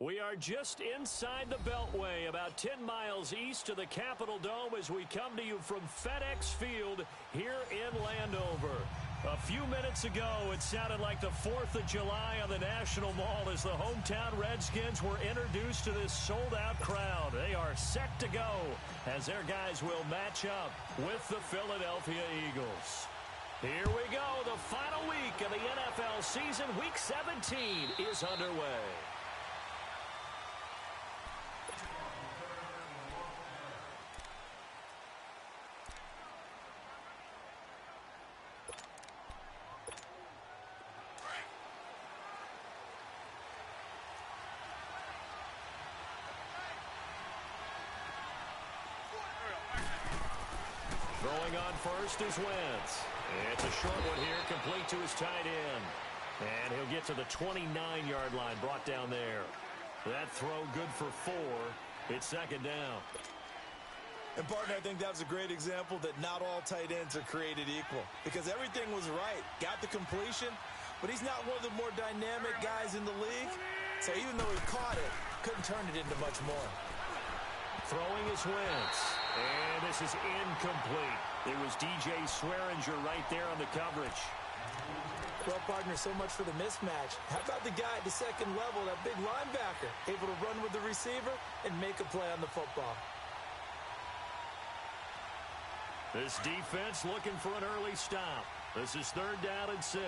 We are just inside the Beltway, about 10 miles east of the Capitol Dome as we come to you from FedEx Field here in Landover. A few minutes ago, it sounded like the 4th of July on the National Mall as the hometown Redskins were introduced to this sold-out crowd. They are set to go as their guys will match up with the Philadelphia Eagles. Here we go. The final week of the NFL season, Week 17, is underway. Throwing on first is Wentz. It's a short one here, complete to his tight end. And he'll get to the 29-yard line, brought down there. That throw good for 4. It's second down. And, partner, I think that was a great example that not all tight ends are created equal. Because everything was right. Got the completion, but he's not one of the more dynamic guys in the league. So even though he caught it, couldn't turn it into much more. Throwing is Wentz. And this is incomplete. It was DJ Swearinger right there on the coverage. Well, partner, so much for the mismatch. How about the guy at the second level, that big linebacker, able to run with the receiver and make a play on the football? This defense looking for an early stop. This is 3rd down and 6.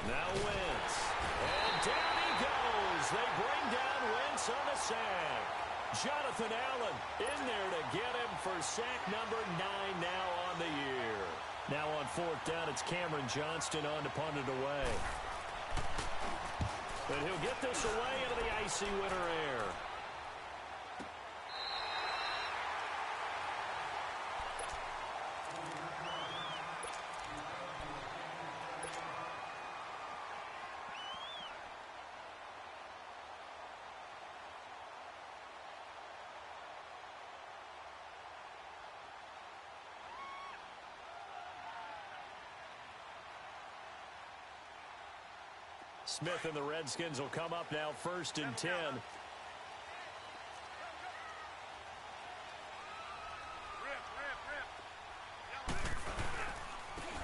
Now Wentz. And down he goes. They bring down Wentz on the sack. Jonathan Allen in there to get him for sack number 9 now on the year. Now on 4th down, it's Cameron Johnston on to punt it away. But he'll get this away into the icy winter air. Smith and the Redskins will come up now 1st and 10.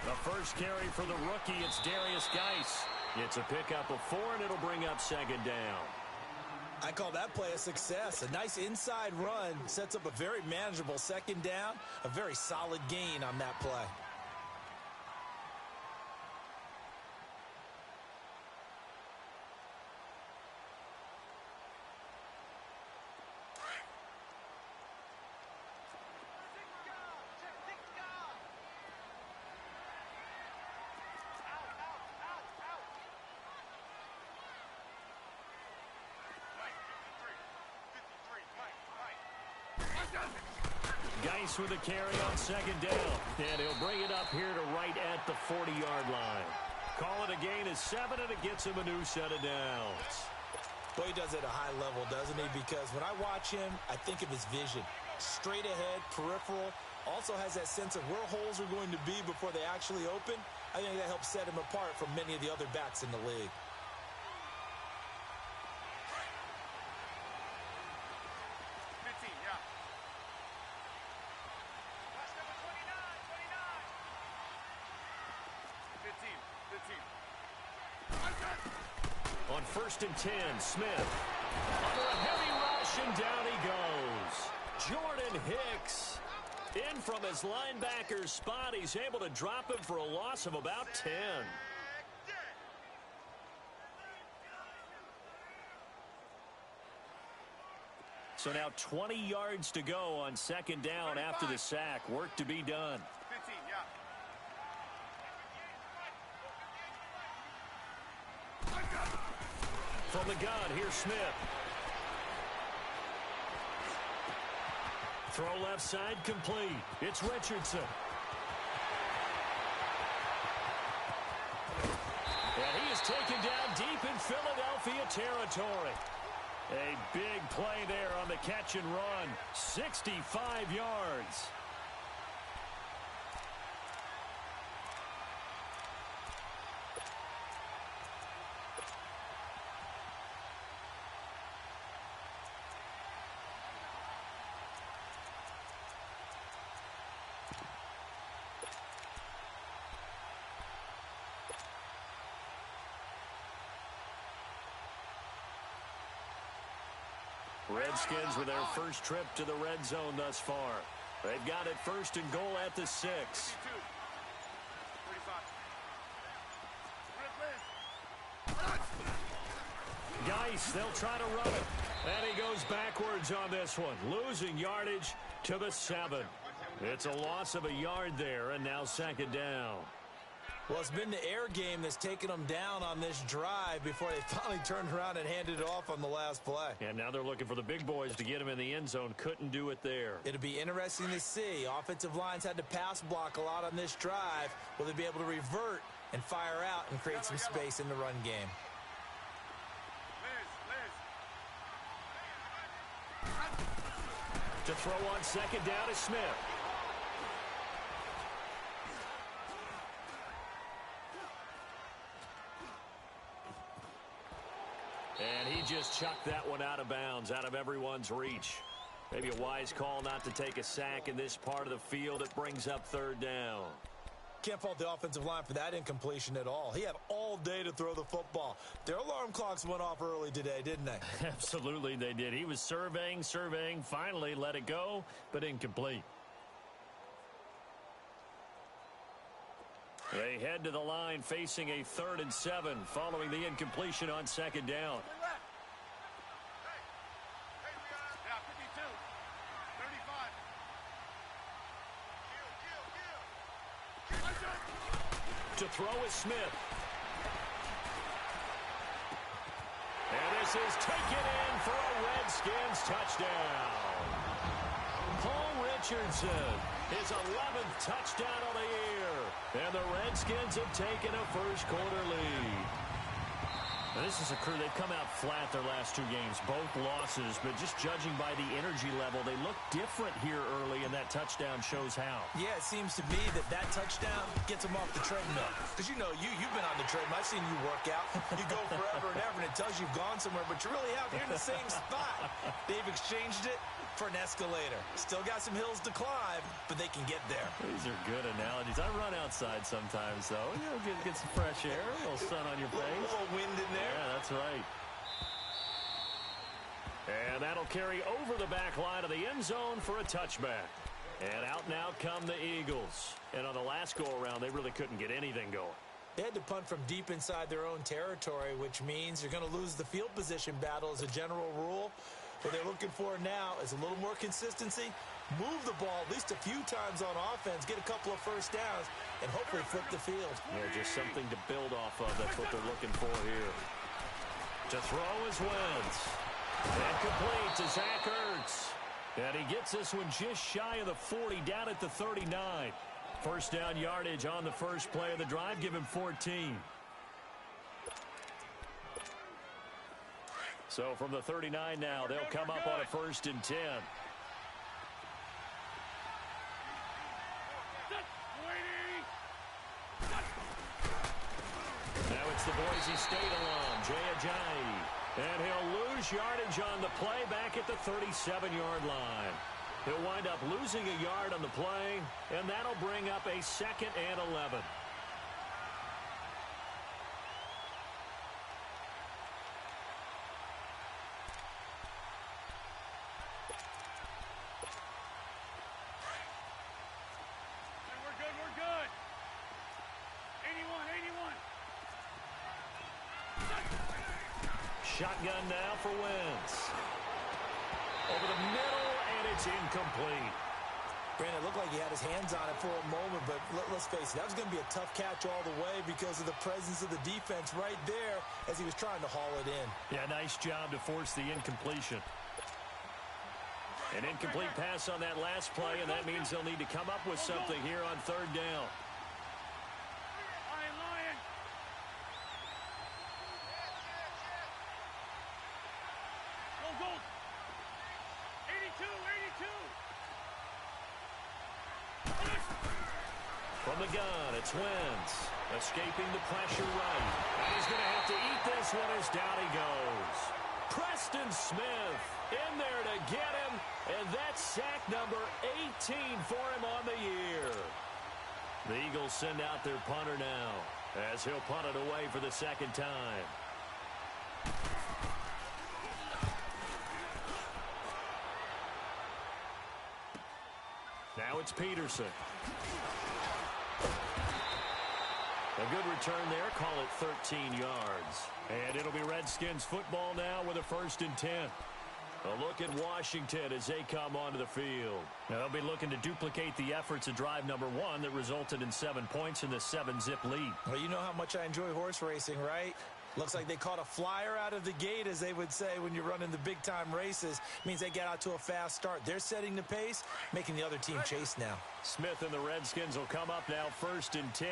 The first carry for the rookie, it's Darius Geis. It's a pickup of 4, and it'll bring up 2nd down. I call that play a success. A nice inside run sets up a very manageable 2nd down, a very solid gain on that play. Geis with a carry on 2nd down. And he'll bring it up here to right at the 40-yard line. Call it a gain of 7, and it gets him a new set of downs. Well, he does it at a high level, doesn't he? Because when I watch him, I think of his vision. Straight ahead, peripheral. Also has that sense of where holes are going to be before they actually open. I think that helps set him apart from many of the other backs in the league. On 1st and 10, Smith. Under a heavy rush, and down he goes. Jordan Hicks in from his linebacker spot. He's able to drop him for a loss of about 10. So now 20 yards to go on 2nd down after the sack. Work to be done. From the gun, here's Smith. Throw left side complete. It's Richardson. And he is taken down territory. A big play there on the catch and run. 65 yards. Redskins with their first trip to the red zone thus far. They've got it first and goal at the 6. Geis, they'll try to run it. And he goes backwards on this one, losing yardage to the 7. It's a loss of a yard there, and now second down. Well, it's been the air game that's taken them down on this drive before they finally turned around and handed it off on the last play. And now they're looking for the big boys to get him in the end zone. Couldn't do it there. It'll be interesting to see. Offensive lines had to pass block a lot on this drive. Will they be able to revert and fire out and create some space in the run game? To throw on second down is Smith. And he just chucked that one out of bounds, out of everyone's reach. Maybe a wise call not to take a sack in this part of the field. It brings up third down. Can't fault the offensive line for that incompletion at all. He had all day to throw the football. Their alarm clocks went off early today, didn't they? Absolutely they did. He was surveying, finally let it go, but incomplete. They head to the line facing a 3rd and 7 following the incompletion on second down. To throw is Smith. And this is taken in for a Redskins touchdown. Paul Richardson, his 11th touchdown of the year. And the Redskins have taken a first quarter lead. Now, this is a crew, they've come out flat their last 2 games, both losses, but just judging by the energy level, they look different here early, and that touchdown shows how. Yeah, it seems to me that touchdown gets them off the treadmill. Because, you know, you've been on the treadmill. I've seen you work out. You go forever and ever, and it tells you've gone somewhere, but you really have. You're in the same spot. They've exchanged it for an escalator. Still got some hills to climb, but they can get there. These are good analogies. I run outside sometimes, though. You know, get some fresh air, a little sun on your face. A little wind in there. Yeah, that's right. And that'll carry over the back line of the end zone for a touchback. And out now come the Eagles. And on the last go-around, they really couldn't get anything going. They had to punt from deep inside their own territory, which means you're going to lose the field position battle as a general rule. What they're looking for now is a little more consistency, move the ball at least a few times on offense, get a couple of first downs, and hopefully flip the field. Yeah, just something to build off of. That's what they're looking for here. To throw is Wentz. And complete to Zach Ertz. And he gets this one just shy of the 40, down at the 39. First down yardage on the first play of the drive. Give him 14. So from the 39 now, they'll come up on a 1st and 10. Now it's the Boise State alum, Jay Ajayi. And he'll lose yardage on the play back at the 37-yard line. He'll wind up losing a yard on the play, and that'll bring up a 2nd and 11. Shotgun now for Wentz. Over the middle, and it's incomplete. Brandon, it looked like he had his hands on it for a moment, but let's face it, that was going to be a tough catch all the way because of the presence of the defense right there as he was trying to haul it in. Yeah, nice job to force the incompletion. An incomplete pass on that last play, and that means they'll need to come up with something here on 3rd down. From the gun, it's Wentz. Escaping the pressure right. And he's going to have to eat this one as down he goes. Preston Smith in there to get him. And that's sack number 18 for him on the year. The Eagles send out their punter now as he'll punt it away for the second time. Now it's Peterson. A good return there. Call it 13 yards. And it'll be Redskins football now with a 1st and 10. A look at Washington as they come onto the field. Now they'll be looking to duplicate the efforts of drive number 1 that resulted in 7 points in the 7-zip lead. Well, you know how much I enjoy horse racing, right? Looks like they caught a flyer out of the gate, as they would say when you're running the big-time races. Means they get out to a fast start. They're setting the pace, making the other team chase now. Smith and the Redskins will come up now 1st and 10.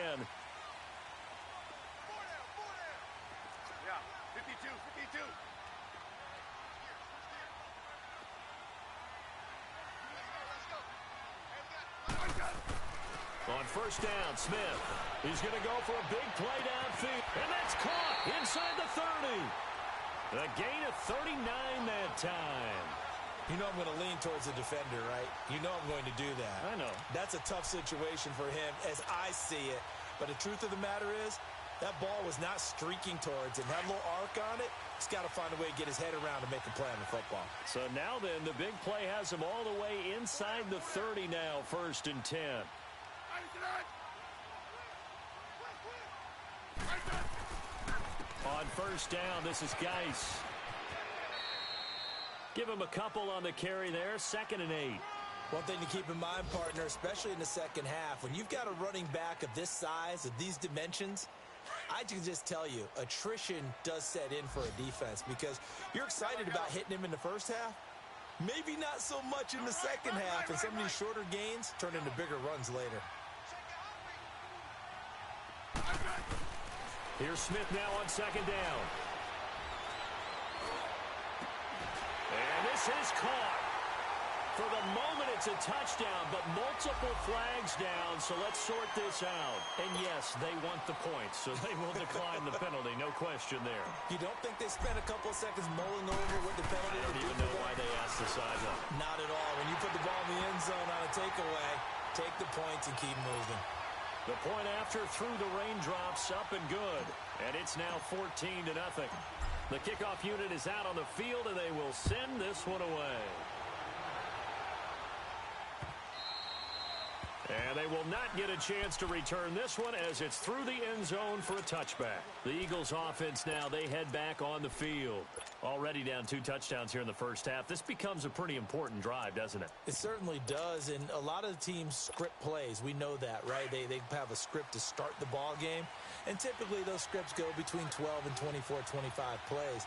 On 1st down, Smith. He's going to go for a big play downfield. And that's caught inside the 30. A gain of 39 that time. You know I'm going to lean towards the defender, right? You know I'm going to do that. I know. That's a tough situation for him as I see it. But the truth of the matter is, that ball was not streaking towards him. Had a little arc on it. He's got to find a way to get his head around and make a play on the football. So now then, the big play has him all the way inside the 30 now, 1st and 10. On 1st down, this is Geis. Give him a couple on the carry there, 2nd and 8. One thing to keep in mind, partner, especially in the second half, when you've got a running back of this size, of these dimensions, I can just tell you, attrition does set in for a defense because you're excited about hitting him in the first half. Maybe not so much in the second half, and some of these shorter gains turn into bigger runs later. Here's Smith now on 2nd down. And this is caught. For the moment, it's a touchdown, but multiple flags down, so let's sort this out. And yes, they want the points, so they will decline the penalty, no question there. You don't think they spent a couple of seconds mulling over what the penalty I don't even know why they asked the sideline. Not at all. When you put the ball in the end zone on a takeaway, take the points and keep moving. The point after through the raindrops, up and good. And it's now 14-0. The kickoff unit is out on the field, and they will send this one away. And they will not get a chance to return this one as it's through the end zone for a touchback. The Eagles offense now, they head back on the field. Already down 2 touchdowns here in the first half. This becomes a pretty important drive, doesn't it? It certainly does, and a lot of the teams script plays. We know that, right? They have a script to start the ball game, and typically those scripts go between 12 and 24, 25 plays.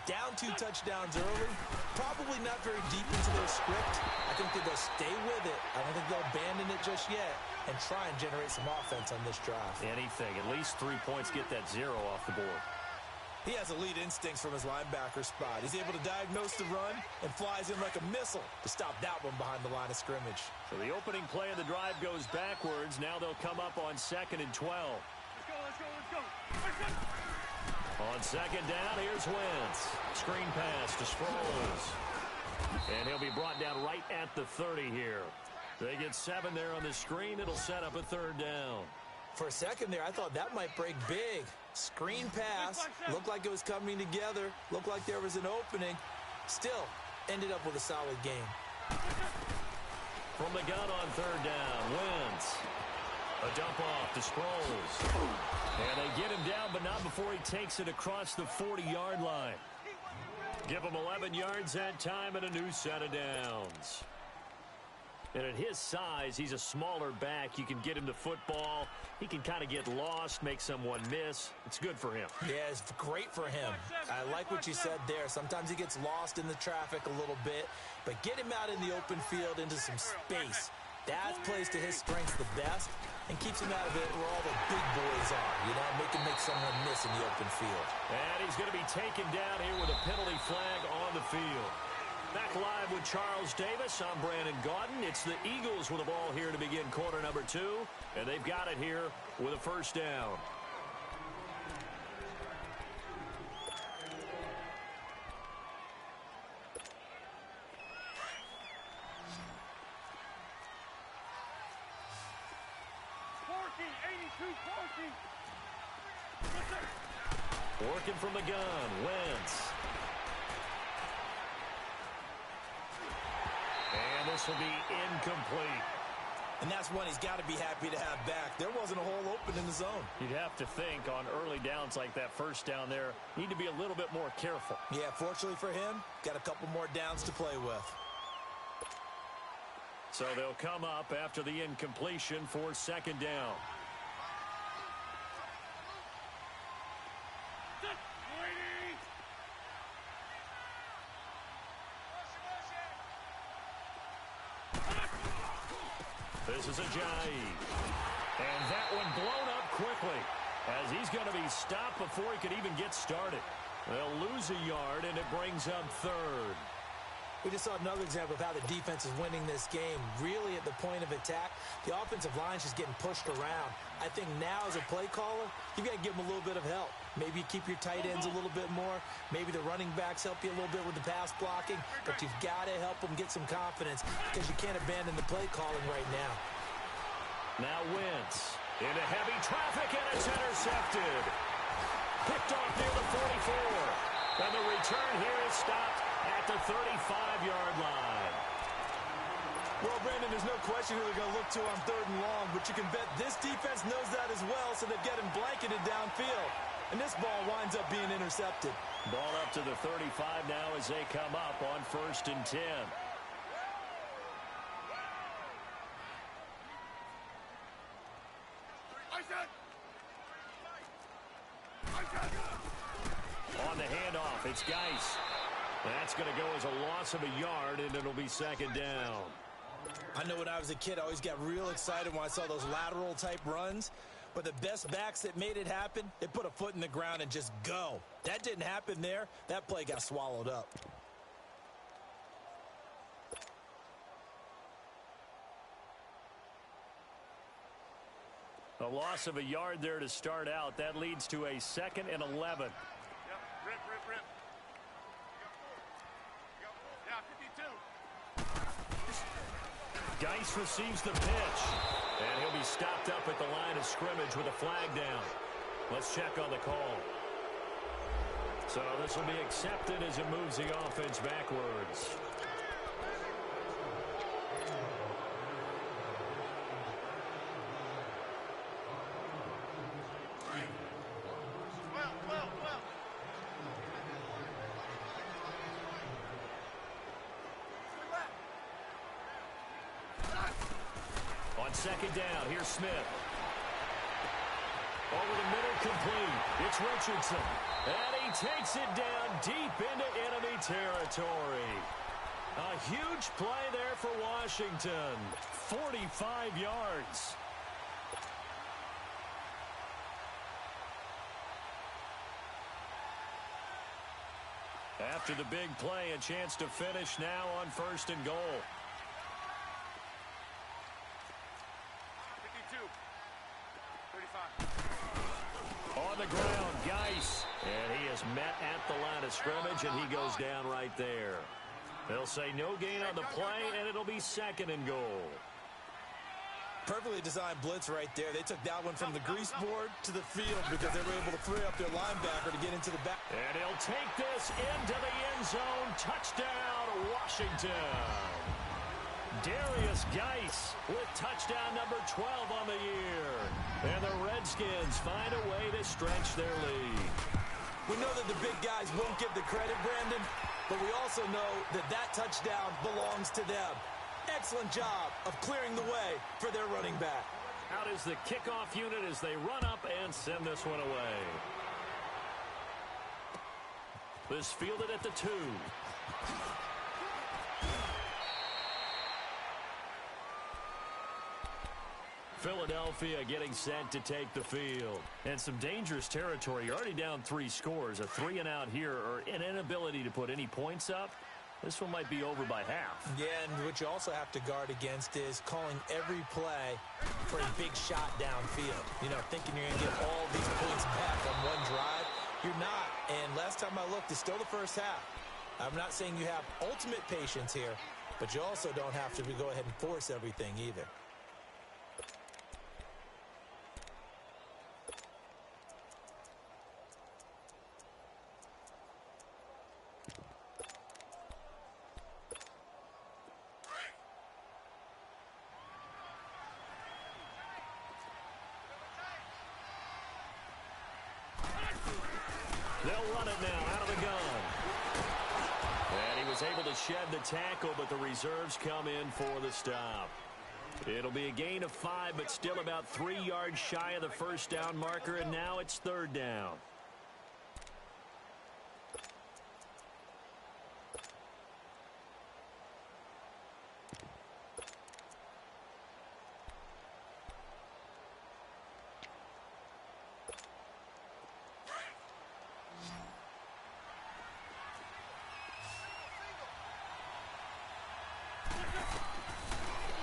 Down 2 touchdowns early, probably not very deep into their script. I think that they'll stay with it. I don't think they'll abandon it just yet and try and generate some offense on this drive. Anything. At least 3 points, get that 0 off the board. He has elite instincts from his linebacker spot. He's able to diagnose the run and flies in like a missile to stop that one behind the line of scrimmage. So the opening play of the drive goes backwards. Now they'll come up on 2nd and 12. Let's go. On 2nd down, here's Wentz. Screen pass to Sproles. And he'll be brought down right at the 30 here. They get 7 there on the screen. It'll set up a 3rd down. For a second there, I thought that might break big. Screen pass, looked like it was coming together, looked like there was an opening. Still, ended up with a solid game. From the gun on 3rd down, Wentz. A dump off to Sproles. And they get him down, but not before he takes it across the 40-yard line. Give him 11 yards that time and a new set of downs. And at his size, he's a smaller back. You can get him the football. He can kind of get lost, make someone miss. It's good for him. Yeah, it's great for him. I like what you said there. Sometimes he gets lost in the traffic a little bit, but get him out in the open field into some space. That plays to his strengths the best and keeps him out of it where all the big boys are, you know, make someone miss in the open field. And he's going to be taken down here with a penalty flag on the field. Back live with Charles Davis. I'm Brandon Gaudin. It's the Eagles with the ball here to begin quarter number 2, and they've got it here with a first down. Working from the gun, Wentz. And this will be incomplete. And that's one he's got to be happy to have back. There wasn't a hole open in the zone. You'd have to think on early downs like that first down there, need to be a little bit more careful. Yeah, fortunately for him, got a couple more downs to play with. So they'll come up after the incompletion for second down. This is Ajayi. And that one blown up quickly as he's going to be stopped before he could even get started. They'll lose a yard, and it brings up third. We just saw another example of how the defense is winning this game. Really at the point of attack, the offensive line is just getting pushed around. I think now as a play caller, you've got to give them a little bit of help. Maybe keep your tight ends a little bit more. Maybe the running backs help you a little bit with the pass blocking. But you've got to help them get some confidence because you can't abandon the play calling right now. Now Wentz into heavy traffic, and it's intercepted. Picked off near the 44. And the return here is stopped at the 35-yard line. Well, Brandon, there's no question who they're going to look to on third and long, but you can bet this defense knows that as well, so they've got him blanketed downfield. And this ball winds up being intercepted. Ball up to the 35 now as they come up on 1st and 10. On the handoff, it's Geis. That's going to go as a loss of a yard, and it'll be second down. I know when I was a kid, I always got real excited when I saw those lateral-type runs. But the best backs that made it happen, they put a foot in the ground and just go. That didn't happen there. That play got swallowed up. A loss of a yard there to start out. That leads to a 2nd and 11. Yep, rip. Yeah, 52. Geis receives the pitch. And he'll be stopped up at the line of scrimmage with a flag down. Let's check on the call. So this will be accepted as it moves the offense backwards. On second down, here's Smith. Over the middle, complete. It's Richardson. And he takes it down deep into enemy territory. A huge play there for Washington. 45 yards. After the big play, a chance to finish now on 1st and goal. On the ground, Geis. And he is met at the line of scrimmage, and he goes down right there. They'll say no gain on the play, and it'll be 2nd and goal. Perfectly designed blitz right there. They took that one from the grease board to the field because they were able to free up their linebacker to get into the back. And he'll take this into the end zone. Touchdown, Washington. Darius Geis with touchdown number 12 on the year. And the Redskins find a way to stretch their lead. We know that the big guys won't give the credit, Brandon, but we also know that that touchdown belongs to them. Excellent job of clearing the way for their running back. Out is the kickoff unit as they run up and send this one away. This fielded at the 2. Philadelphia getting set to take the field. And some dangerous territory. You're already down 3 scores. A 3-and-out here or an inability to put any points up. This one might be over by half. Yeah, and what you also have to guard against is calling every play for a big shot downfield. You know, thinking you're going to get all these points back on one drive. You're not. And last time I looked, it's still the first half. I'm not saying you have ultimate patience here, but you also don't have to go ahead and force everything either. They'll run it now out of the gun. And he was able to shed the tackle, but the reserves come in for the stop. It'll be a gain of 5, but still about 3 yards shy of the first down marker, and now it's third down.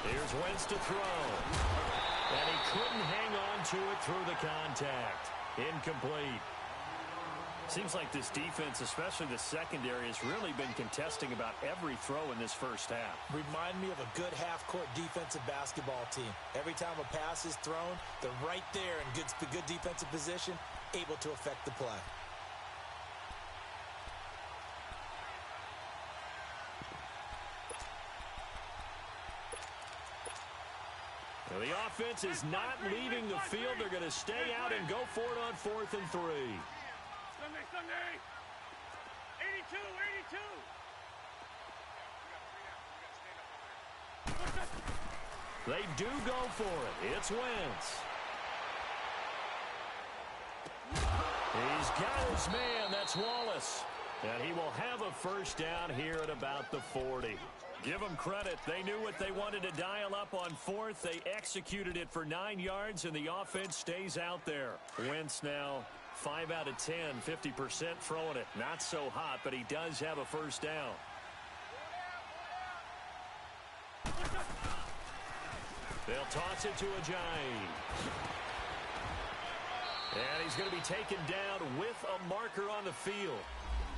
Here's Wentz to throw. And he couldn't hang on to it through the contact. Incomplete. Seems like this defense, especially the secondary, has really been contesting about every throw in this first half. Remind me of a good half-court defensive basketball team. Every time a pass is thrown, they're right there in good defensive position, able to affect the play. Well, the offense is not leaving the field. They're going to stay out and go for it on 4th and 3. Sunday. 82, 82. They do go for it. It's Wentz. He's got his man. That's Wallace. And he will have a first down here at about the 40. Give them credit. They knew what they wanted to dial up on 4th. They executed it for 9 yards, and the offense stays out there. Wentz now 5 out of 10, 50% throwing it. Not so hot, but he does have a first down. They'll toss it to Ajayi. And he's going to be taken down with a marker on the field.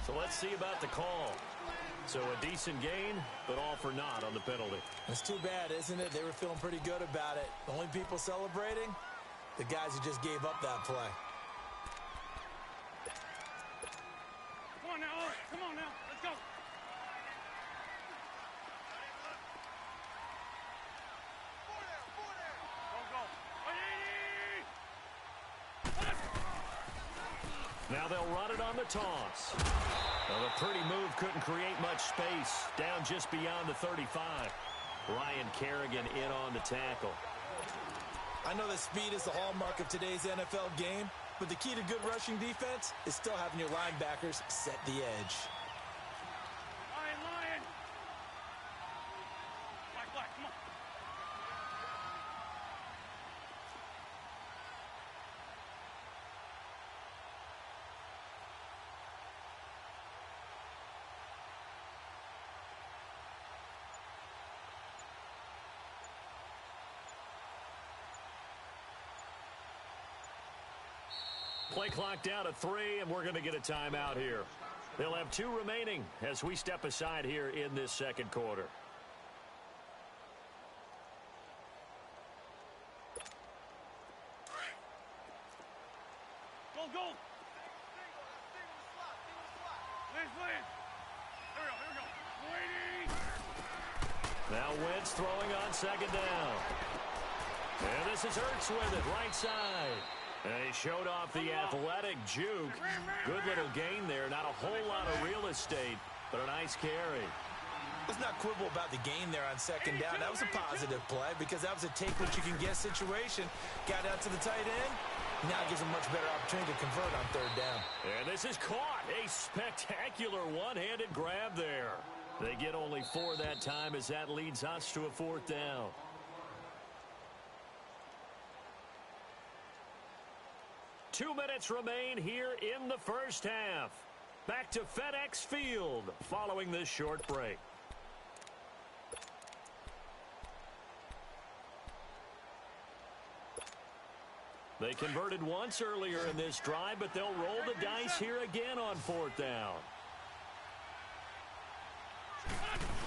So let's see about the call. So a decent gain, but all for naught on the penalty. It's too bad, isn't it? They were feeling pretty good about it. The only people celebrating, the guys who just gave up that play. Come on now. Come on now. Let's go. Now they'll run it on the toss. Well, a pretty move couldn't create much space. Down just beyond the 35. Ryan Kerrigan in on the tackle. I know that speed is the hallmark of today's NFL game, but the key to good rushing defense is still having your linebackers set the edge. Lion. Black, come on. Play clock down to 3, and we're going to get a timeout here. They'll have 2 remaining as we step aside here in this second quarter. Go. Liz. Here we go. Waiting. Now Wentz throwing on second down. And this is Ertz with it, right side. And he showed off the athletic juke. Good little gain there. Not a whole lot of real estate, but a nice carry. Let's not quibble about the gain there on second down. That was a positive play because that was a take-what-you-can-get situation. Got out to the tight end. Now gives a much better opportunity to convert on third down. And this is caught. A spectacular one-handed grab there. They get only 4 that time as that leads us to a 4th down. Two minutes remain here in the first half. back to FedEx Field following this short break. They converted once earlier in this drive, but they'll roll the dice here again on 4th down.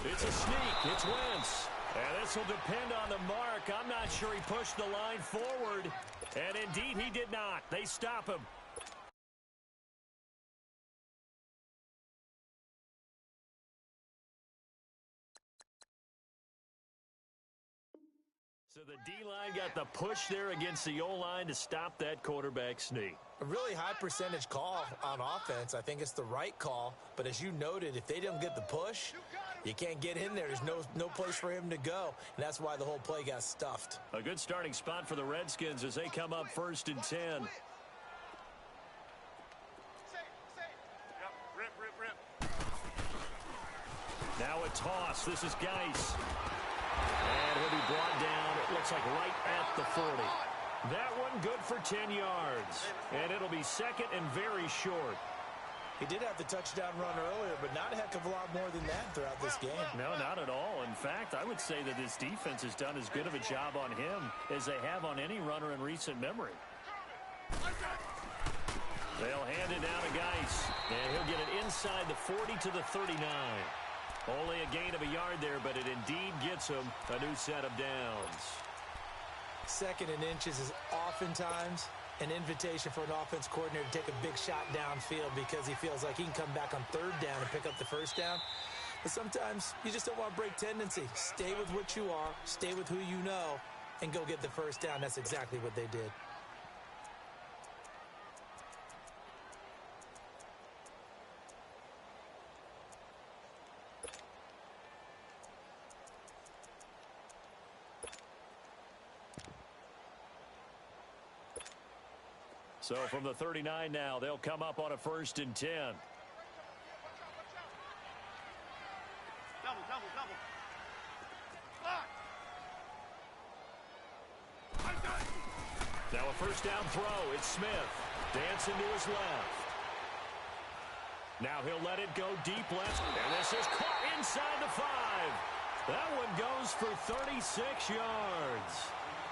It's a sneak. It's Wentz. And this will depend on the mark. I'm not sure he pushed the line forward. And indeed, he did not. They stop him. So the D-line got the push there against the O-line to stop that quarterback sneak. A really high percentage call on offense. I think it's the right call. But as you noted, if they don't get the push, you can't get in there. There's no place for him to go. And that's why the whole play got stuffed. A good starting spot for the Redskins as they come up 1st and 10. Now a toss. This is Geis. And he'll be brought down, it looks like right at the 40. That one good for 10 yards. And it'll be 2nd and very short. He did have the touchdown run earlier, but not a heck of a lot more than that throughout this game. No, not at all. In fact, I would say that this defense has done as good of a job on him as they have on any runner in recent memory. They'll hand it down to Geis. And he'll get it inside the 40 to the 39. Only a gain of a yard there, but it indeed gets him a new set of downs. 2nd and inches is oftentimes an invitation for an offense coordinator to take a big shot downfield because he feels like he can come back on 3rd down and pick up the 1st down. But sometimes you just don't want to break tendency. Stay with what you are, stay with who you know, and go get the 1st down. That's exactly what they did. So from the 39 now, they'll come up on a 1st and 10. Double. Now a 1st down throw. It's Smith. Dancing to his left. Now he'll let it go deep left. And this is caught inside the 5. That one goes for 36 yards.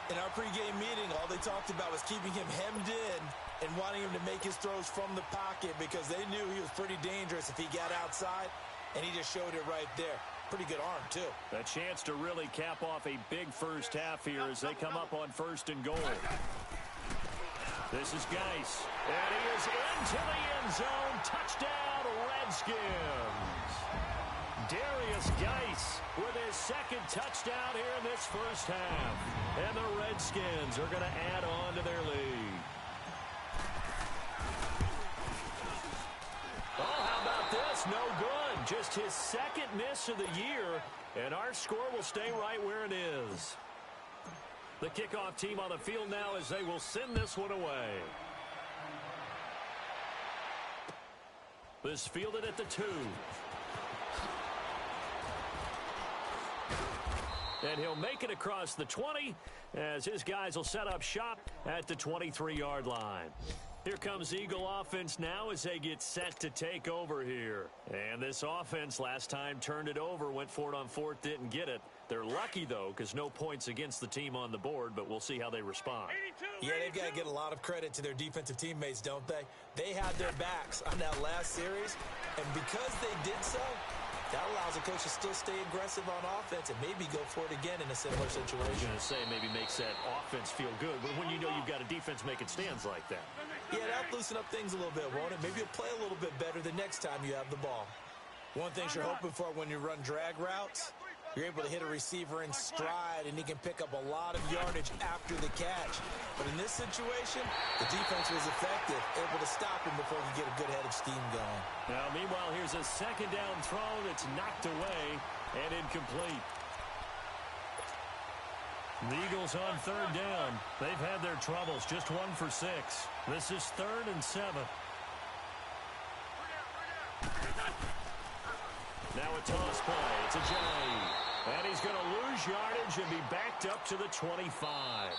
In our pregame meeting, all they talked about was keeping him hemmed in and wanting him to make his throws from the pocket because they knew he was pretty dangerous if he got outside, and he just showed it right there. Pretty good arm, too. A chance to really cap off a big 1st half here as they come up on 1st and goal. This is Geis, and he is into the end zone. Touchdown, Redskins. Darius Geis with his 2nd touchdown here in this 1st half. And the Redskins are going to add on to their lead. Oh, how about this? No good. Just his 2nd miss of the year. And our score will stay right where it is. The kickoff team on the field now as they will send this one away. This fielded at the 2. And he'll make it across the 20 as his guys will set up shop at the 23-yard line. Here comes Eagle offense now as they get set to take over here. And this offense last time turned it over, went for it on 4th, didn't get it. They're lucky, though, because no points against the team on the board, but we'll see how they respond. Yeah, they've got to get a lot of credit to their defensive teammates, don't they? They had their backs on that last series, and because they did so, that allows a coach to still stay aggressive on offense and maybe go for it again in a similar situation. I was going to say maybe makes that offense feel good, but when you know you've got a defense making stands like that. Yeah, that'll loosen up things a little bit, won't it? Maybe you'll play a little bit better the next time you have the ball. One thing you're hoping for when you run drag routes, you're able to hit a receiver in stride, and he can pick up a lot of yardage after the catch. But in this situation, the defense was effective, able to stop him before he could get a good head of steam going. Now, meanwhile, here's a 2nd down throw that's knocked away and incomplete. The Eagles on 3rd down. They've had their troubles, just 1 for 6. This is 3rd and 7. Now a toss play. It's a J. And he's going to lose yardage and be backed up to the 25.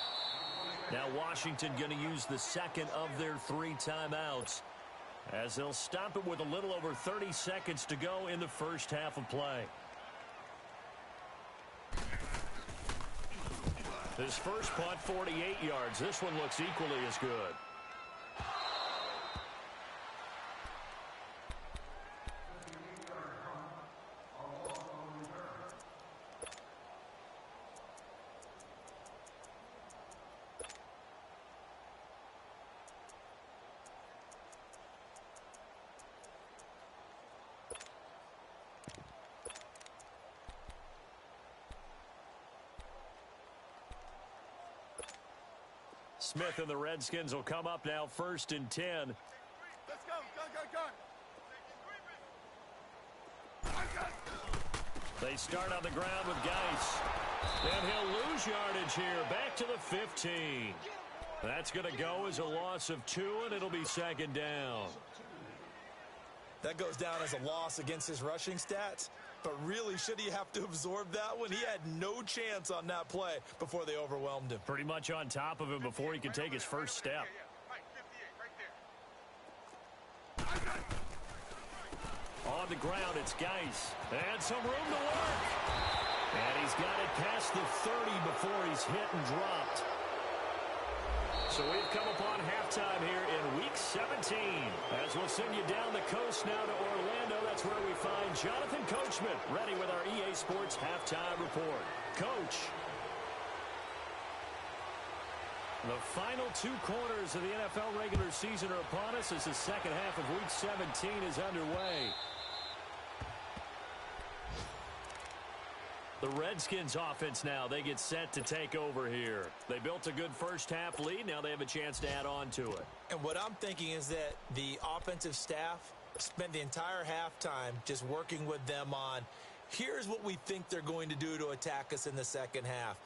Now Washington going to use the 2nd of their 3 timeouts as they'll stop it with a little over 30 seconds to go in the first half of play. His first punt, 48 yards. This one looks equally as good. Smith and the Redskins will come up now, 1st and 10. Let's go. Go. They start on the ground with Geis. And he'll lose yardage here, back to the 15. That's going to go as a loss of 2, and it'll be 2nd down. That goes down as a loss against his rushing stats. But really, should he have to absorb that one? He had no chance on that play before they overwhelmed him. Pretty much on top of him before he could take his first step. On the ground, it's Geis. And some room to work. And he's got it past the 30 before he's hit and dropped. So we've come upon halftime here in Week 17. As we'll send you down the coast now to Orlando, that's where we find Jonathan Coachman, ready with our EA Sports Halftime Report. Coach. The final 2 quarters of the NFL regular season are upon us as the second half of Week 17 is underway. The Redskins offense now, they get set to take over here. They built a good first half lead. Now they have a chance to add on to it. And what I'm thinking is that the offensive staff spent the entire halftime just working with them on, here's what we think they're going to do to attack us in the second half.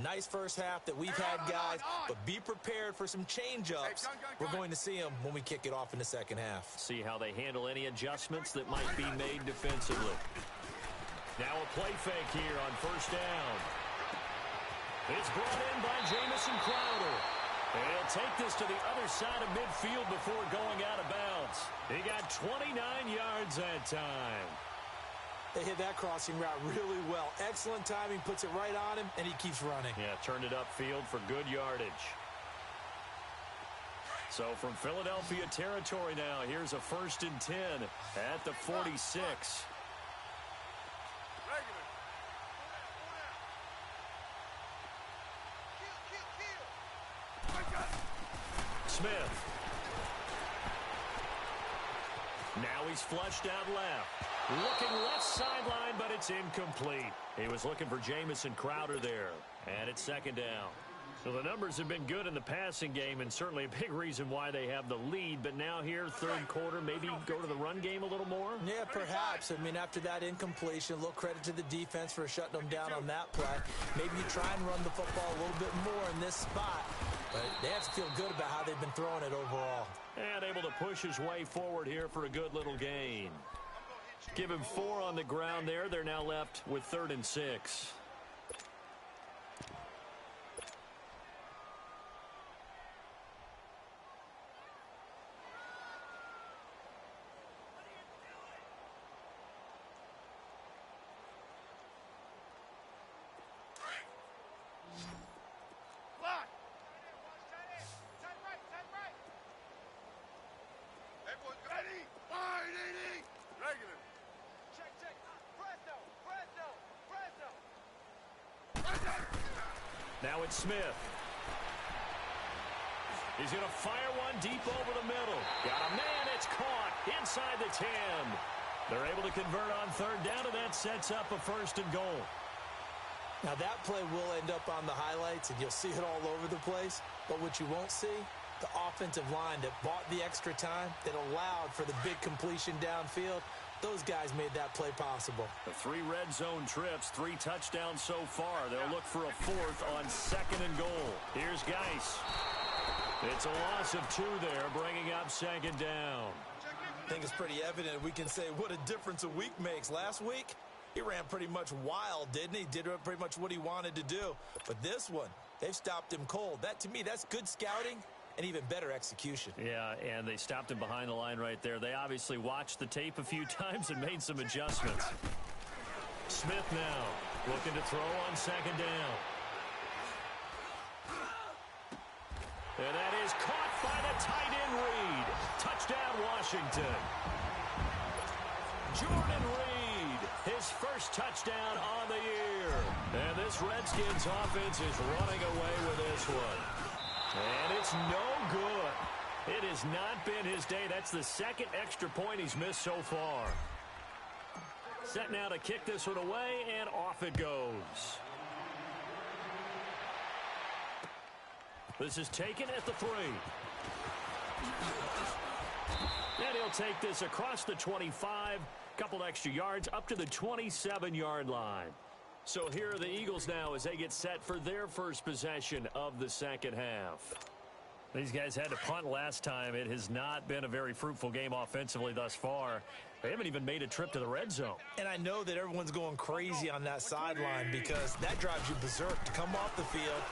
Nice first half that we've had, guys, but be prepared for some change-ups. We're going to see them when we kick it off in the second half. See how they handle any adjustments that might be made defensively. Now a play fake here on 1st down. It's brought in by Jamison Crowder. And he'll take this to the other side of midfield before going out of bounds. He got 29 yards that time. They hit that crossing route really well. Excellent timing, puts it right on him, and he keeps running. Yeah, turned it upfield for good yardage. So from Philadelphia territory now, here's a 1st and 10 at the 46. Smith. Now he's flushed out left. Looking left sideline, but it's incomplete. He was looking for Jamison Crowder there. And it's 2nd down. So the numbers have been good in the passing game, and certainly a big reason why they have the lead. But now here, 3rd quarter, maybe go to the run game a little more? Yeah, perhaps. I mean, after that incompletion, a little credit to the defense for shutting them down on that play. Maybe you try and run the football a little bit more in this spot. But they have to feel good about how they've been throwing it overall. And able to push his way forward here for a good little gain. Give him 4 on the ground there. They're now left with 3rd and 6. Now it's Smith. He's going to fire one deep over the middle. Got a man. It's caught inside the 10. They're able to convert on 3rd down, and that sets up a 1st and goal. Now that play will end up on the highlights, and you'll see it all over the place. But what you won't see, the offensive line that bought the extra time, that allowed for the big completion downfield. Those guys made that play possible. The 3 red zone trips, 3 touchdowns so far. They'll look for a 4th on 2nd and goal. Here's Geis. It's a loss of 2 there, bringing up 2nd down. I think it's pretty evident we can say what a difference a week makes. Last week, he ran pretty much wild, didn't he? Did pretty much what he wanted to do. But this one, they've stopped him cold. That, to me, that's good scouting and even better execution. Yeah, and they stopped him behind the line right there. They obviously watched the tape a few times and made some adjustments. Smith now looking to throw on second down. And that is caught by the tight end Reed. Touchdown, Washington. Jordan Reed, his first touchdown on the year. And this Redskins offense is running away with this one. And it's no good. It has not been his day. That's the second extra point he's missed so far. Set now to kick this one away, and off it goes. This is taken at the 3. And he'll take this across the 25, couple extra yards up to the 27-yard line. So here are the Eagles now as they get set for their first possession of the second half. These guys had to punt last time. It has not been a very fruitful game offensively thus far. They haven't even made a trip to the red zone. And I know that everyone's going crazy on that sideline because that drives you berserk to come off the field,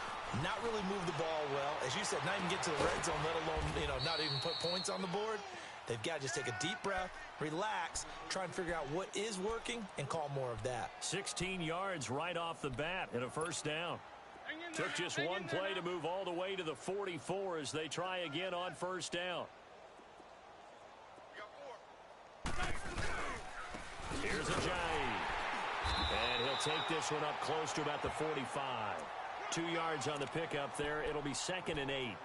not really move the ball well. As you said, not even get to the red zone, let alone, not even put points on the board. They've got to just take a deep breath, relax, try and figure out what is working, and call more of that. 16 yards right off the bat and a first down. Took just one play to move all the way to the 44 as they try again on first down. Here's Ajayi. And he'll take this one up close to about the 45. 2 yards on the pickup there. It'll be 2nd and 8.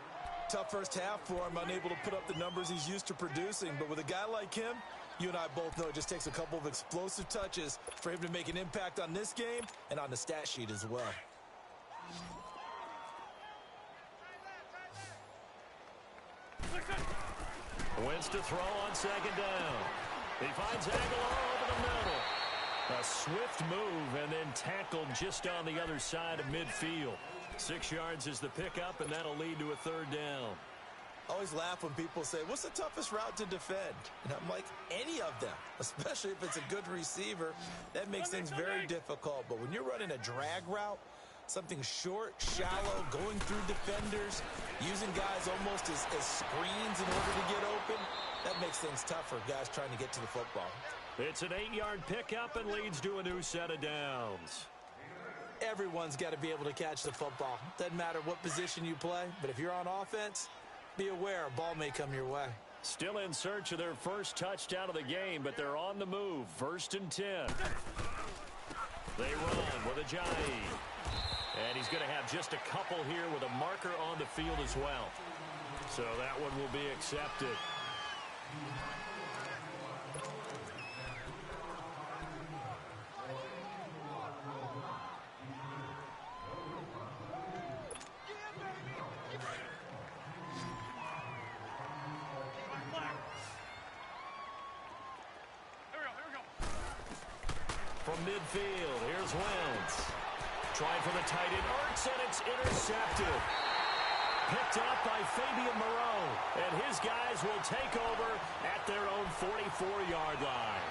Tough first half for him, unable to put up the numbers he's used to producing. But with a guy like him, you and I both know it just takes a couple of explosive touches for him to make an impact on this game and on the stat sheet as well. Wentz to throw on second down. He finds Aguilar over the middle. A swift move and then tackled just on the other side of midfield. 6 yards is the pickup, and that'll lead to a third down. I always laugh when people say, what's the toughest route to defend? And I'm like, any of them, especially if it's a good receiver. That makes things very difficult. But when you're running a drag route, something short, shallow, going through defenders, using guys almost as screens in order to get open, that makes things tough for guys trying to get to the football. It's an 8-yard pickup and leads to a new set of downs. Everyone's got to be able to catch the football. Doesn't matter what position you play, but if you're on offense, be aware a ball may come your way. Still in search of their first touchdown of the game, but they're on the move. 1st and 10. They run with Ajayi. And he's going to have just a couple here with a marker on the field as well. So that one will be accepted. From midfield, here's Wentz. Trying for the tight end, Ertz, and it's intercepted. Picked up by Fabian Moreau, and his guys will take over at their own 44-yard line.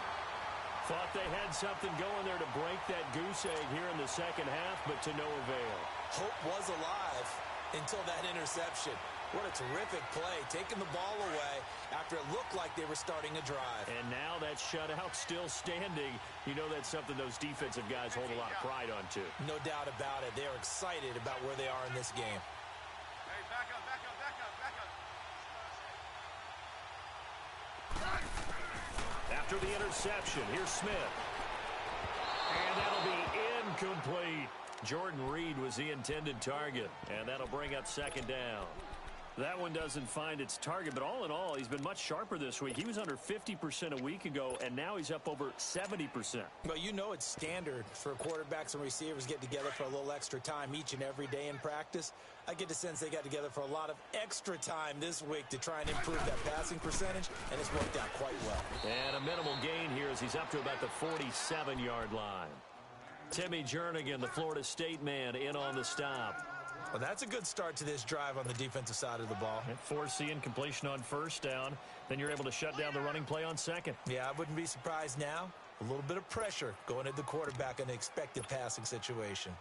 Thought they had something going there to break that goose egg here in the second half, but to no avail. Hope was alive until that interception. What a terrific play, taking the ball away after it looked like they were starting a drive. And now that shutout still standing. You know that's something those defensive guys hold a lot of pride on, too. No doubt about it. They're excited about where they are in this game. Hey, back up, back up, back up, back up. After the interception, here's Smith. And that'll be incomplete. Jordan Reed was the intended target, and that'll bring up 2nd down. That one doesn't find its target, but all in all, he's been much sharper this week. He was under 50% a week ago, and now he's up over 70%. Well, you know it's standard for quarterbacks and receivers get together for a little extra time each and every day in practice. I get the sense they got together for a lot of extra time this week to try and improve that passing percentage, and it's worked out quite well. And a minimal gain here as he's up to about the 47-yard line. Timmy Jernigan, the Florida State man, in on the stop. Well, that's a good start to this drive on the defensive side of the ball. Forcing completion on first down. Then you're able to shut down the running play on second. Yeah, I wouldn't be surprised now. A little bit of pressure going at the quarterback in an expected passing situation.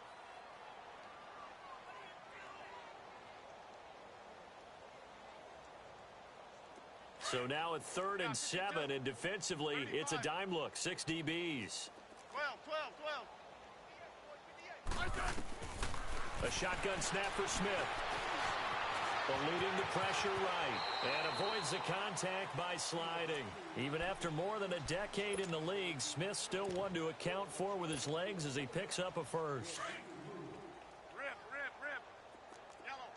So now at 3rd and 7, and defensively, it's a dime look. 6 DBs. 12. A shotgun snap for Smith. Eluding the pressure right. And avoids the contact by sliding. Even after more than a decade in the league, Smith still one to account for with his legs as he picks up a first. Rip. Yellow.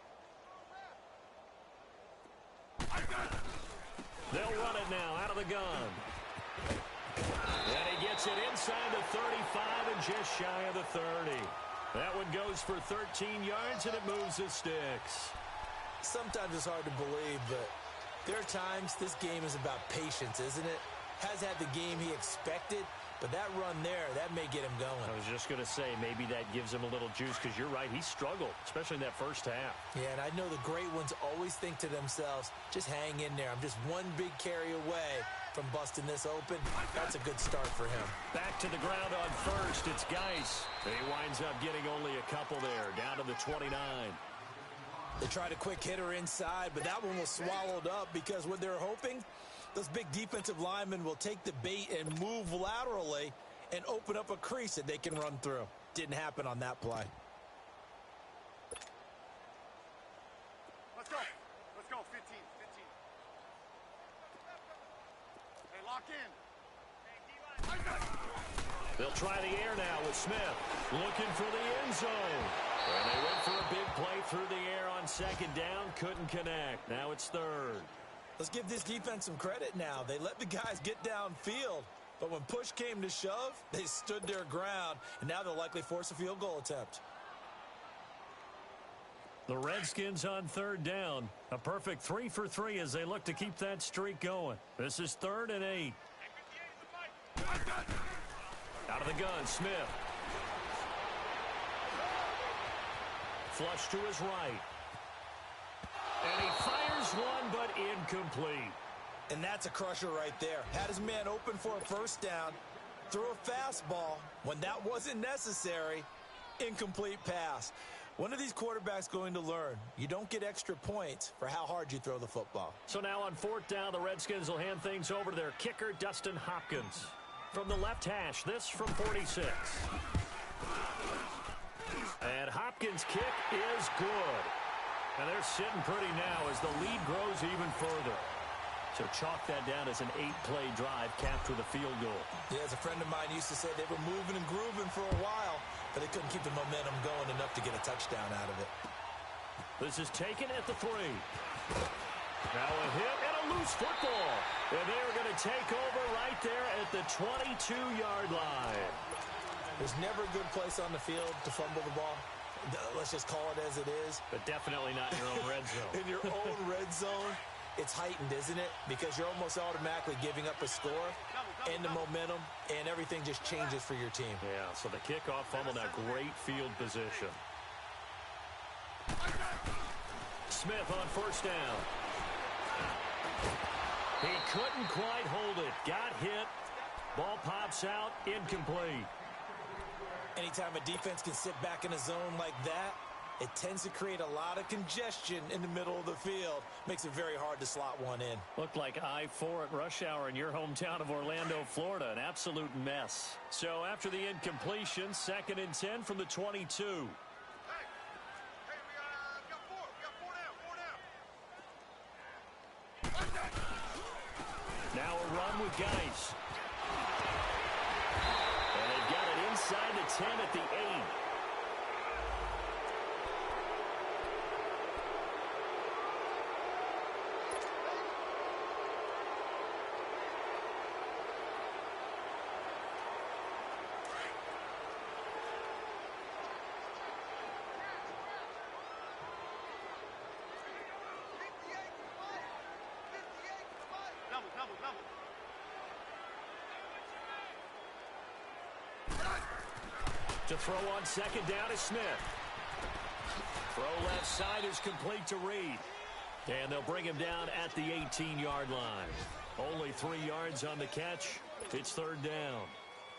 They'll run it now out of the gun. And he gets it inside the 35 and just shy of the 30. That one goes for 13 yards, and it moves the sticks. Sometimes it's hard to believe, but there are times this game is about patience, isn't it? Has had the game he expected, but that run there, that may get him going. I was just going to say, maybe that gives him a little juice, because you're right, he struggled, especially in that first half. Yeah, and I know the great ones always think to themselves, just hang in there. I'm just one big carry away from busting this open. That's a good start for him. Back to the ground on first, it's Geis. He winds up getting only a couple there, down to the 29. They tried a quick hitter inside, but that one was swallowed up because what they're hoping, those big defensive linemen will take the bait and move laterally and open up a crease that they can run through. Didn't happen on that play. Let's go. 15. Hey, lock in. They'll try the air now with Smith. Looking for the end zone. And they went for a big play through the air on 2nd down. Couldn't connect. Now it's 3rd. Let's give this defense some credit now. They let the guys get downfield, but when push came to shove, they stood their ground, and now they'll likely force a field goal attempt. The Redskins on 3rd down. A perfect 3 for 3 as they look to keep that streak going. This is 3rd and 8. Out of the gun, Smith. Flush to his right. And he fires one, but incomplete. And that's a crusher right there. Had his man open for a first down, threw a fastball. When that wasn't necessary, incomplete pass. When are these quarterbacks going to learn? You don't get extra points for how hard you throw the football. So now on 4th down, the Redskins will hand things over to their kicker, Dustin Hopkins. From the left hash, this from 46. And Hopkins' kick is good. And they're sitting pretty now as the lead grows even further. So chalk that down as an 8-play drive capped with a field goal. Yeah, as a friend of mine used to say, they were moving and grooving for a while, but they couldn't keep the momentum going enough to get a touchdown out of it. This is taken at the 3. Now a hit and a loose football. And they are going to take over right there at the 22-yard line. There's never a good place on the field to fumble the ball. Let's just call it as it is. But definitely not in your own red zone. In your own red zone, it's heightened, isn't it? Because you're almost automatically giving up a score and the momentum, and everything just changes for your team. Yeah, so the kickoff fumble, now great field position. Smith on 1st down. He couldn't quite hold it. Got hit. Ball pops out. Incomplete. Anytime a defense can sit back in a zone like that, it tends to create a lot of congestion in the middle of the field. Makes it very hard to slot one in. Looked like I-4 at rush hour in your hometown of Orlando, Florida. An absolute mess. So after the incompletion, 2nd and 10 from the 22. Hey, we got 4. We got 4 down. Now a run with Geis. And they've got it inside the 10 at the 8. Double. To throw on 2nd down is Smith. Throw left side is complete to Reed. And they'll bring him down at the 18-yard line. Only 3 yards on the catch. It's 3rd down.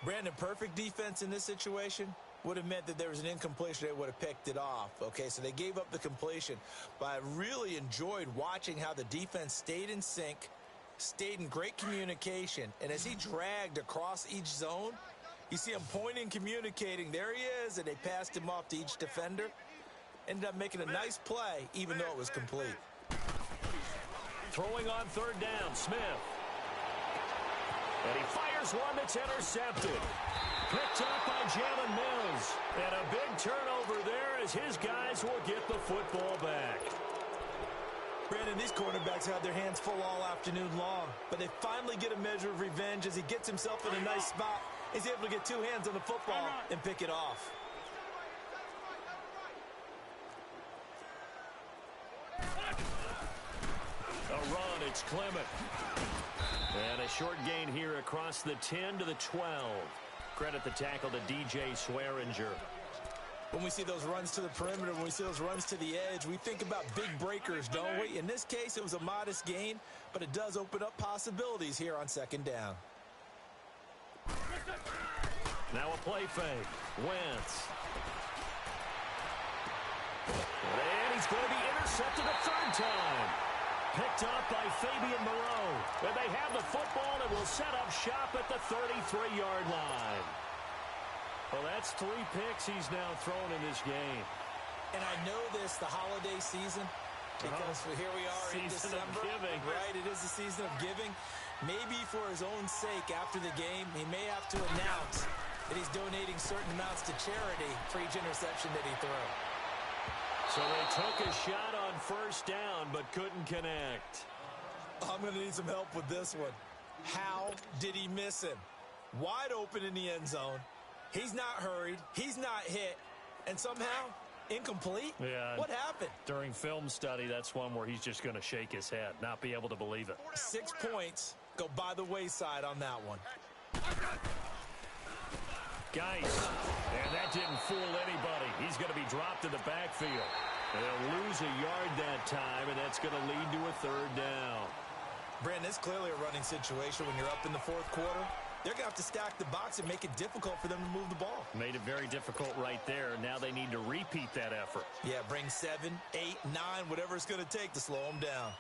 Brandon, perfect defense in this situation would have meant that there was an incompletion. They would have picked it off. Okay, so they gave up the completion. But I really enjoyed watching how the defense stayed in sync, stayed in great communication, and as he dragged across each zone, you see him pointing, communicating. There he is, and they passed him off to each defender. Ended up making a nice play, even though it was complete. Throwing on third down, Smith. And he fires one that's intercepted. Picked up by Jalen Mills. And a big turnover there as his guys will get the football back. Brandon, these cornerbacks had their hands full all afternoon long, but they finally get a measure of revenge as he gets himself in a nice spot. He's able to get two hands on the football and pick it off. A run, it's Clement. And a short gain here across the 10 to the 12. Credit the tackle to DJ Swearinger. When we see those runs to the perimeter, when we see those runs to the edge, we think about big breakers, don't we? In this case, it was a modest gain, but it does open up possibilities here on second down. Now a play fake. Wentz. And he's going to be intercepted a third time. Picked up by Fabian Moreau. And they have the football and will set up shop at the 33-yard line. Well, that's 3 picks he's now thrown in this game. And I know this, the holiday season, because here we are in December. Giving. Right, it is the season of giving. Maybe for his own sake after the game, he may have to announce that he's donating certain amounts to charity for each interception that he threw. So they took a shot on first down, but couldn't connect. I'm going to need some help with this one. How did he miss him? Wide open in the end zone. He's not hurried. He's not hit. And somehow, incomplete? Yeah. What happened? During film study, that's one where he's just going to shake his head, not be able to believe it. 6 points go by the wayside on that one. Geis. And that didn't fool anybody. He's going to be dropped in the backfield. They'll lose a yard that time, and that's going to lead to a third down. Brandon, it's clearly a running situation when you're up in the fourth quarter. They're going to have to stack the box and make it difficult for them to move the ball. Made it very difficult right there. Now they need to repeat that effort. Yeah, bring 7, 8, 9, whatever it's going to take to slow them down.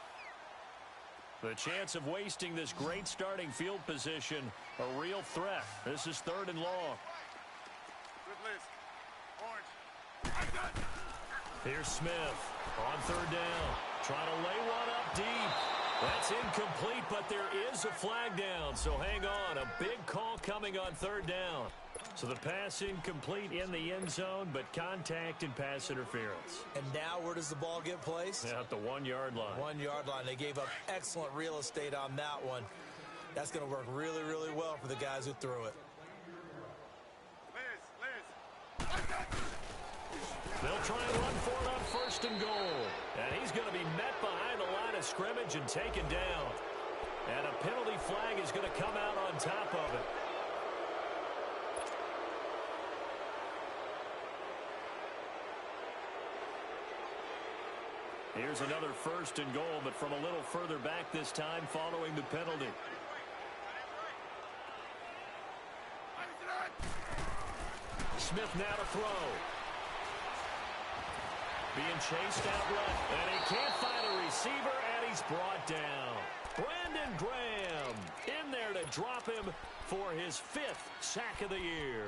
The chance of wasting this great starting field position, a real threat. This is third and long. Good list. Orange. Here's Smith on third down. Trying to lay one up deep. That's incomplete, but there is a flag down, so hang on. A big call coming on third down. So the pass incomplete in the end zone, but contact and pass interference. And now where does the ball get placed? At the 1-yard line. 1-yard line. They gave up excellent real estate on that one. That's going to work really, really well for the guys who threw it. They'll try and run for it on first and goal. And he's going to be met behind the line of scrimmage and taken down. And a penalty flag is going to come out on top of it. Here's another first and goal, but from a little further back this time following the penalty. Smith now to throw. Being chased out left, and he can't find a receiver, and he's brought down. Brandon Graham in there to drop him for his 5th sack of the year.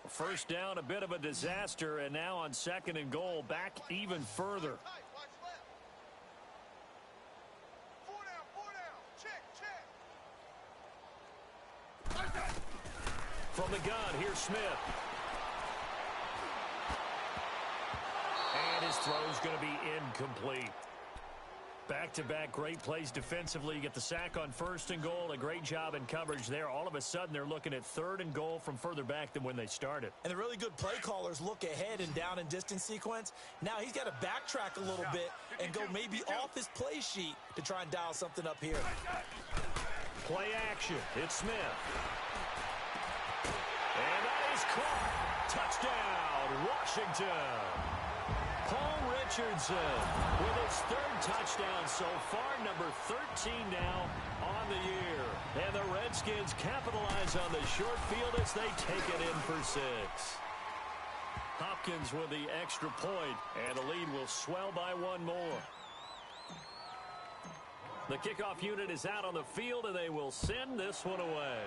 First down, a bit of a disaster, and now on second and goal, back even further. From the gun, here's Smith. And his throw's going to be incomplete. Back-to-back great plays defensively. You get the sack on first and goal. A great job in coverage there. All of a sudden, they're looking at third and goal from further back than when they started. And the really good play callers look ahead and down and distance sequence. Now he's got to backtrack a little bit and go maybe off his play sheet to try and dial something up here. Play action. It's Smith. And that is caught. Touchdown, Washington. Paul Richardson with his 3rd touchdown so far, number 13 now on the year. And the Redskins capitalize on the short field as they take it in for 6. Hopkins with the extra point, and the lead will swell by one more. The kickoff unit is out on the field, and they will send this one away.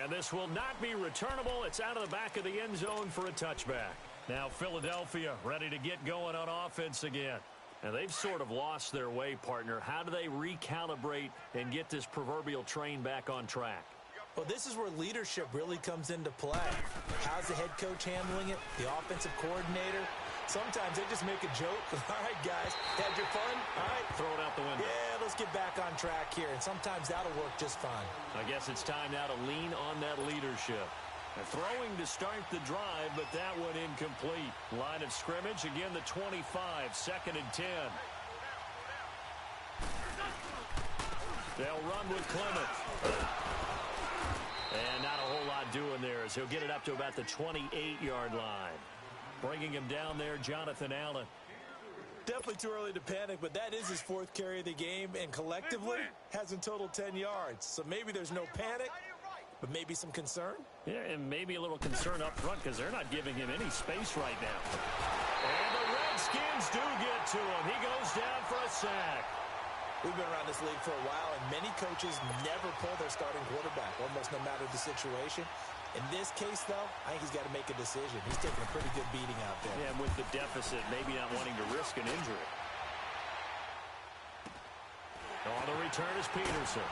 And this will not be returnable. It's out of the back of the end zone for a touchback. Now Philadelphia ready to get going on offense again. And they've sort of lost their way, partner. How do they recalibrate and get this proverbial train back on track? Well, this is where leadership really comes into play. How's the head coach handling it? The offensive coordinator? Sometimes they just make a joke. All right, guys, had your fun? All right. Throw it out the window. Yeah, let's get back on track here. And sometimes that'll work just fine. I guess it's time now to lean on that leadership. And throwing to start the drive, but that one incomplete. Line of scrimmage, again the 25, 2nd and 10. They'll run with Clement. And not a whole lot doing there as he'll get it up to about the 28-yard line. Bringing him down there, Jonathan Allen. Definitely too early to panic, but that is his 4th carry of the game, and collectively has in total 10 yards. So maybe there's no panic, but maybe some concern. Yeah, and maybe a little concern up front because they're not giving him any space right now. And the Redskins do get to him. He goes down for a sack. We've been around this league for a while, and many coaches never pull their starting quarterback, almost no matter the situation. In this case, though, I think he's got to make a decision. He's taking a pretty good beating out there. Yeah, and with the deficit, maybe not wanting to risk an injury. On the return is Peterson.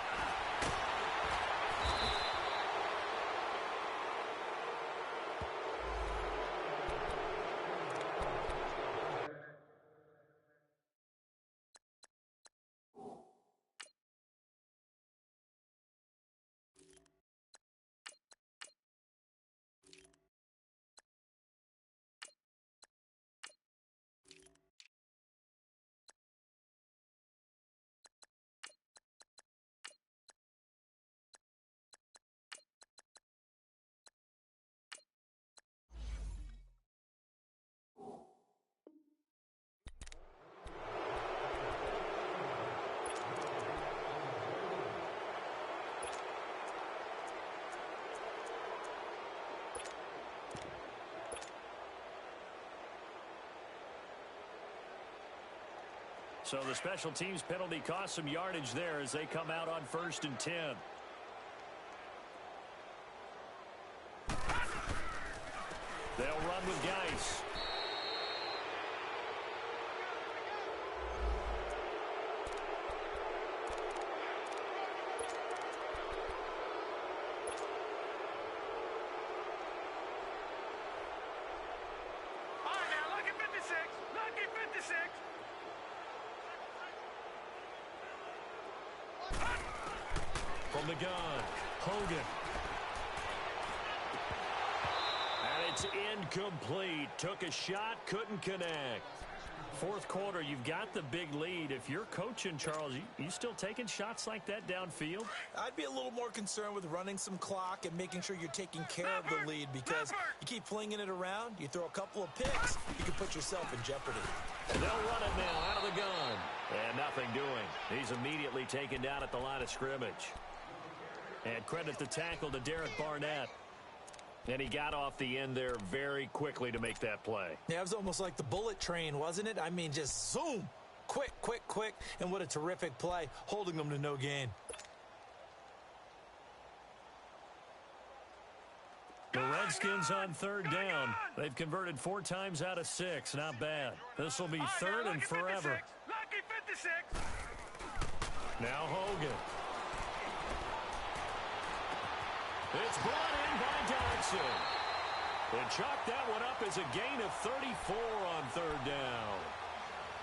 So the special teams penalty cost some yardage there as they come out on 1st and 10. They'll run with Geis. All right, now, lucky 56. Lucky 56. From the gun, Hogan. And it's incomplete. Took a shot, couldn't connect. 4th quarter, you've got the big lead. If you're coaching, Charles, you still taking shots like that downfield? I'd be a little more concerned with running some clock and making sure you're taking care of the lead, because you keep flinging it around, you throw a couple of picks, you can put yourself in jeopardy. And they'll run it now out of the gun. And nothing doing. He's immediately taken down at the line of scrimmage. And credit the tackle to Derek Barnett. And he got off the end there very quickly to make that play. Yeah, it was almost like the bullet train, wasn't it? I mean, just zoom. Quick, quick, quick. And what a terrific play, holding them to no gain. The Redskins on 3rd down. They've converted 4 times out of 6. Not bad. This will be 3rd and forever. Lucky 56. Now Hogan. It's brought in by Dodson. And chalk that one up as a gain of 34 on 3rd down.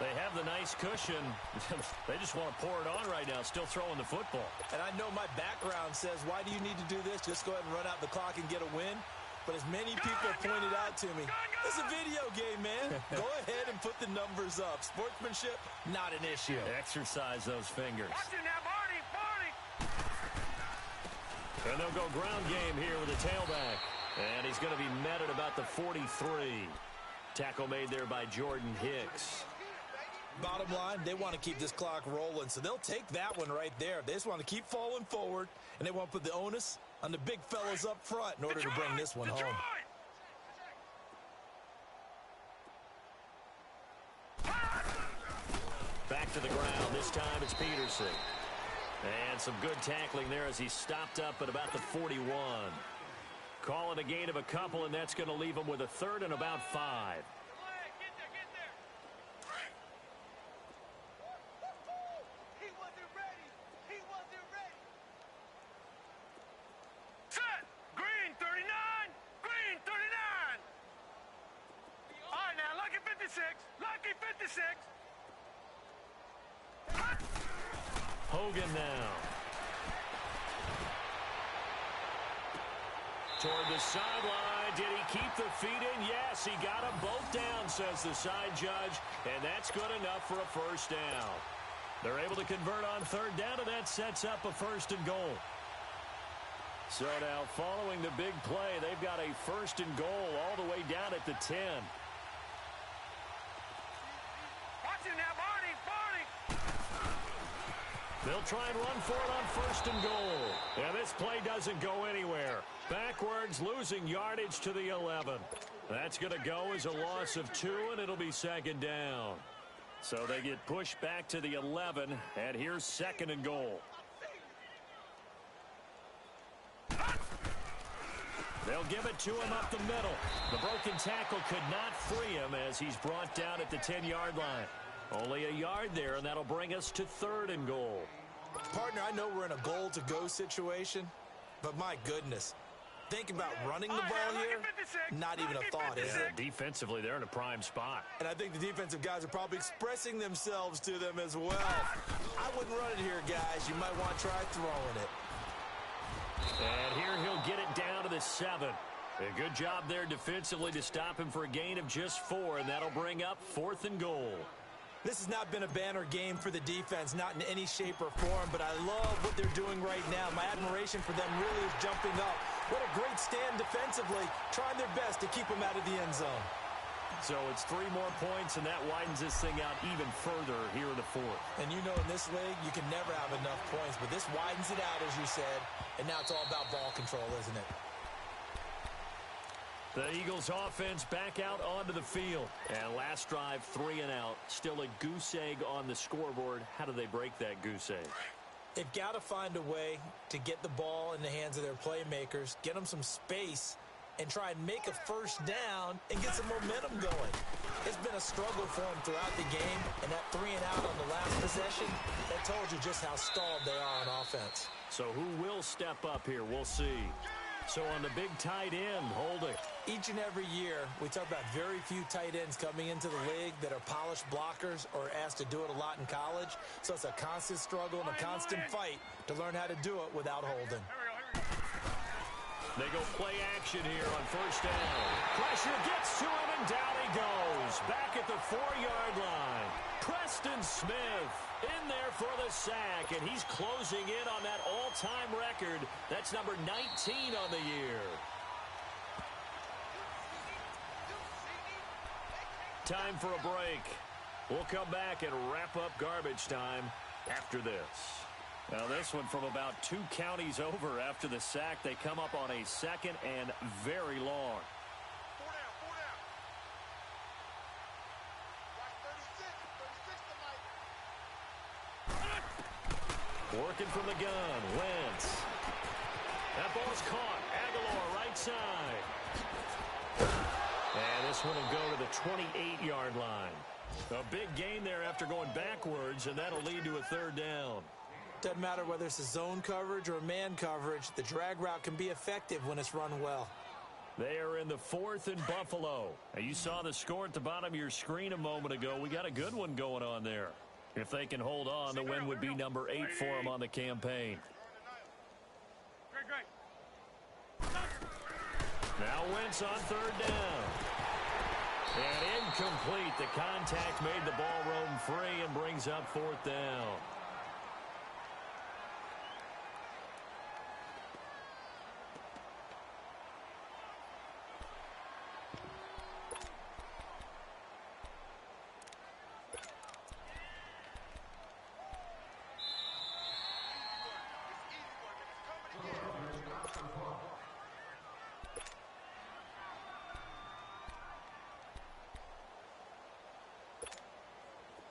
They have the nice cushion. They just want to pour it on right now, still throwing the football. And I know my background says, why do you need to do this? Just go ahead and run out the clock and get a win. But as many people pointed out to me, this is a video game, man. Go ahead and put the numbers up. Sportsmanship, not an issue. Exercise those fingers. Watch it now, Barney. Barney. And they'll go ground game here with a tailback. And he's going to be met at about the 43. Tackle made there by Jordan Hicks. Bottom line, they want to keep this clock rolling, so they'll take that one right there. They just want to keep falling forward, and they want to put the onus on the big fellas up front in order to bring this one home. Back to the ground. This time it's Peterson. And some good tackling there as he stopped up at about the 41. Call it a gain of a couple, and that's going to leave him with a third and about 5. Set! Green 39! Green 39! All right, now, lucky 56. Lucky 56. Hogan now. Toward the sideline. Did he keep the feet in? Yes, he got them both down, says the side judge. And that's good enough for a first down. They're able to convert on third down, and that sets up a first and goal. So now following the big play, they've got a first and goal all the way down at the 10. Watch it now, Barney! Barney! They'll try and run for it on first and goal. Yeah, this play doesn't go anywhere. Backwards, losing yardage to the 11. That's going to go as a loss of 2, and it'll be second down. So they get pushed back to the 11, and here's second and goal. They'll give it to him up the middle. The broken tackle could not free him as he's brought down at the 10-yard line. Only a yard there, and that'll bring us to third and goal. Partner, I know we're in a goal-to-go situation, but my goodness. Think about running the ball here, not even a thought, is it? Defensively, they're in a prime spot. And I think the defensive guys are probably expressing themselves to them as well. I wouldn't run it here, guys. You might want to try throwing it. And here he'll get it down to the 7. A good job there defensively to stop him for a gain of just 4, and that'll bring up fourth and goal. This has not been a banner game for the defense, not in any shape or form, but I love what they're doing right now. My admiration for them really is jumping up. What a great stand defensively, trying their best to keep them out of the end zone. So it's 3 more points, and that widens this thing out even further here in the fourth. And you know in this league, you can never have enough points, but this widens it out, as you said, and now it's all about ball control, isn't it? The Eagles offense back out onto the field. And last drive, 3 and out. Still a goose egg on the scoreboard. How do they break that goose egg? They've got to find a way to get the ball in the hands of their playmakers, get them some space, and try and make a first down and get some momentum going. It's been a struggle for them throughout the game, and that 3 and out on the last possession, that told you just how stalled they are on offense. So who will step up here? We'll see. So on the big tight end, Holding. Each and every year, we talk about very few tight ends coming into the league that are polished blockers or asked to do it a lot in college. So it's a constant struggle and a constant fight to learn how to do it without Holding. They go play action here on first down. Pressure gets to him, and down he goes. Back at the 4-yard line. Preston Smith in there for the sack, and he's closing in on that all-time record. That's number 19 on the year. Time for a break. We'll come back and wrap up garbage time after this. Now this one from about 2 counties over after the sack. They come up on a second and very long. 4 down. Working from the gun, Wentz. That ball's caught. Aguilar right side. And this one will go to the 28-yard line. A big gain there after going backwards, and that'll lead to a third down. Doesn't matter whether it's a zone coverage or a man coverage, the drag route can be effective when it's run well. They are in the 4th and Buffalo. Now, you saw the score at the bottom of your screen a moment ago. We got a good one going on there. If they can hold on, the win would be number 8 for them on the campaign. Great. Now Wentz on third down. And incomplete. The contact made the ball roam free and brings up 4th down.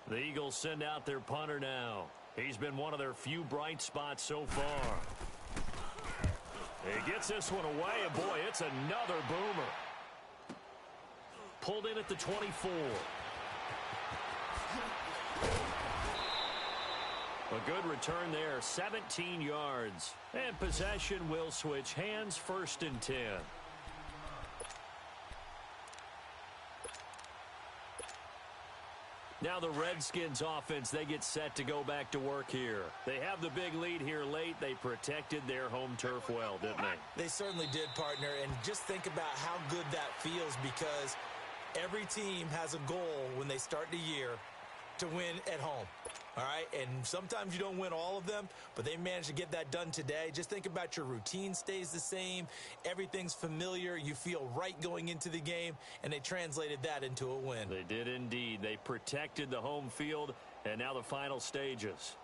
The Eagles send out their punter now. He's been one of their few bright spots so far. He gets this one away, and boy, it's another boomer. Pulled in at the 24. A good return there, 17 yards. And possession will switch hands, 1st and 10. Now the Redskins offense, they get set to go back to work here. They have the big lead here late. They protected their home turf well, didn't they? They certainly did, partner. And just think about how good that feels, because every team has a goal when they start the year to win at home. All right, and sometimes you don't win all of them, but they managed to get that done today. Just think about your routine stays the same. Everything's familiar. You feel right going into the game, and they translated that into a win. They did indeed. They protected the home field, and now the final stages.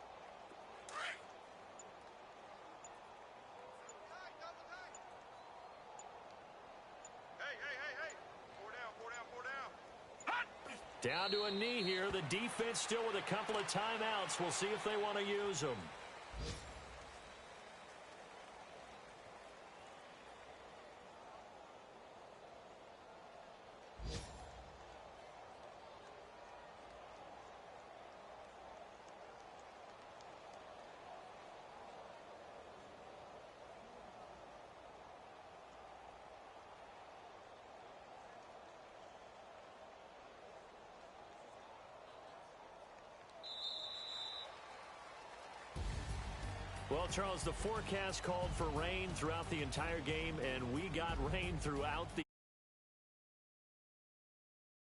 Down to a knee here. The defense still with a couple of timeouts. We'll see if they want to use them. Well, Charles, the forecast called for rain throughout the entire game, and we got rain throughout the